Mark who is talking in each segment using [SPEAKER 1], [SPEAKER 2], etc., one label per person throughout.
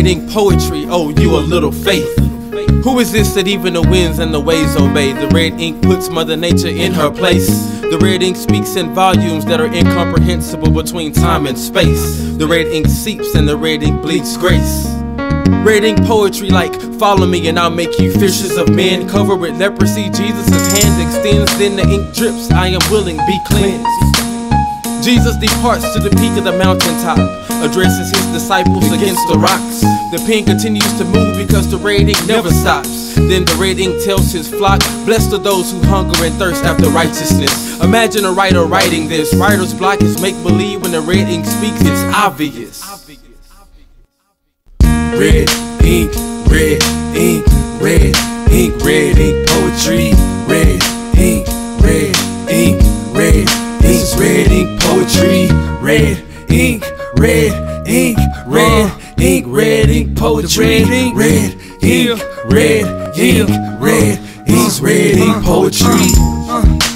[SPEAKER 1] red ink poetry, oh, you a little faith. Who is this that even the winds and the waves obey? The red ink puts Mother Nature in her place. The red ink speaks in volumes that are incomprehensible between time and space. The red ink seeps and the red ink bleeds grace. Red ink poetry like, follow me and I'll make you fishers of men. Covered with leprosy, Jesus' hand extends, then the ink drips, I am willing, be cleansed. Jesus departs to the peak of the mountaintop, addresses his disciples against the rocks. The pen continues to move because the red ink never stops. Then the red ink tells his flock, blessed are those who hunger and thirst after righteousness. Imagine a writer writing this. Writer's block is make-believe. When the red ink speaks, it's obvious.
[SPEAKER 2] Red ink, red ink, red ink, red ink poetry. Red ink, red ink, red ink. This is red ink poetry. Red ink, red ink, red ink, red ink poetry. Red ink, red ink, red ink, red ink poetry.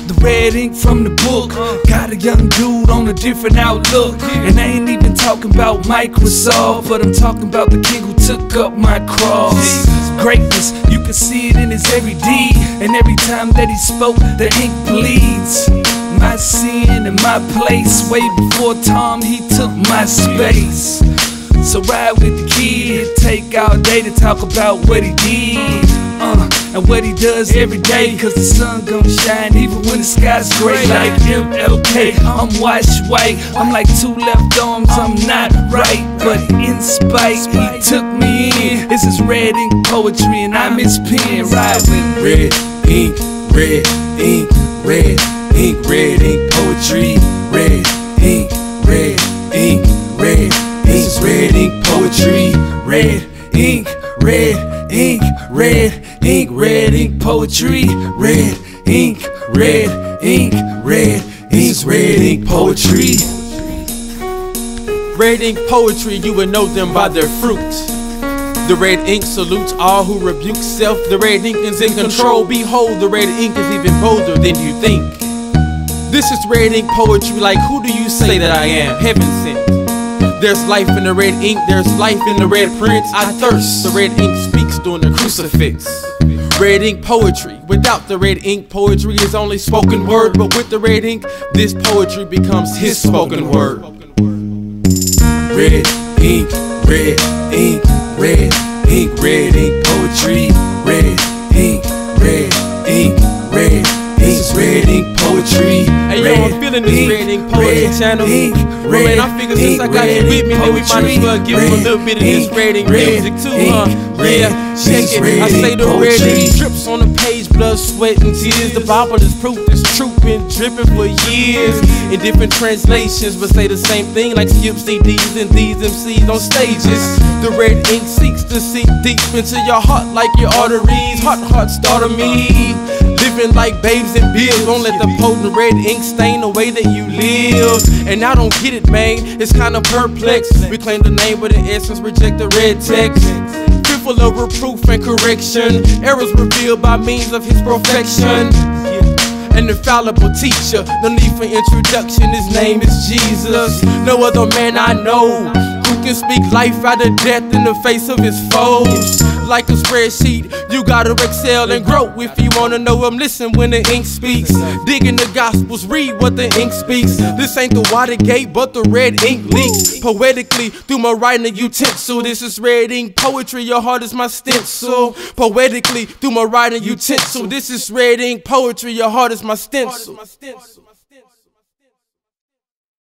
[SPEAKER 2] The red ink from the book got a young dude on a different outlook. And I ain't even talking about Microsoft, but I'm talking about the king who took up my cross. Greatness, you can see it in his every deed, and every time that he spoke, the ink bleeds. My sin and my place, way before Tom, he took my space. So ride with the kid, take all day to talk about what he did, and what he does every day. Cause the sun gon' shine even when the sky's gray. Like MLK, I'm washed white, I'm like two left arms, I'm not right. But in spite, he took me in. This is red ink poetry and I'm his pen. Ride with red ink, red ink, red ink, red ink poetry. Red ink, red ink, red ink. This is red ink poetry. Red ink, red ink, red ink, red ink poetry. Red ink, red ink, red ink. This is red ink poetry.
[SPEAKER 1] Red ink poetry, you would know them by their fruit. The red ink salutes all who rebuke self. The red ink is in control. Behold, the red ink is even bolder than you think. This is red ink poetry like, who do you say that I am? Heaven sent. There's life in the red ink, there's life in the red print. I thirst, the red ink speaks during the crucifix. Red ink poetry, without the red ink, poetry is only spoken word. But with the red ink, this poetry becomes his spoken word.
[SPEAKER 2] Red ink, red ink, red ink, red ink poetry. Red ink, red ink, red ink. This is red ink poetry.
[SPEAKER 1] Hey yo, I'm feeling this red ink poetry channel. Well, man, I figure since I got you with me, then we might as well give him a little bit of this red ink music too, huh? Yeah, check it. I say the red ink drips on the page, blood, sweat, and tears. The Bible is proof, this truth been dripping for years. In different translations, but say the same thing like skip CDs and these MCs on stages. The red ink seeks to seep deep into your heart like your arteries. Heart starter me. Living like babes and bills, don't let the potent red ink stain the way that you live. And I don't get it, man, it's kinda perplex. We claim the name but in essence reject the red text. Fearful of reproof and correction, errors revealed by means of his perfection. An infallible teacher, no need for introduction, his name is Jesus. No other man I know who can speak life out of death in the face of his foes. Like a spreadsheet, you gotta excel and grow if you wanna know him. Listen when the ink speaks, dig in the gospels, read what the ink speaks. This ain't the Watergate, but the red ink leaks poetically through my writing utensil. This is red ink poetry, your heart is my stencil. Poetically through my writing utensil. This is red ink poetry, your heart is my stencil.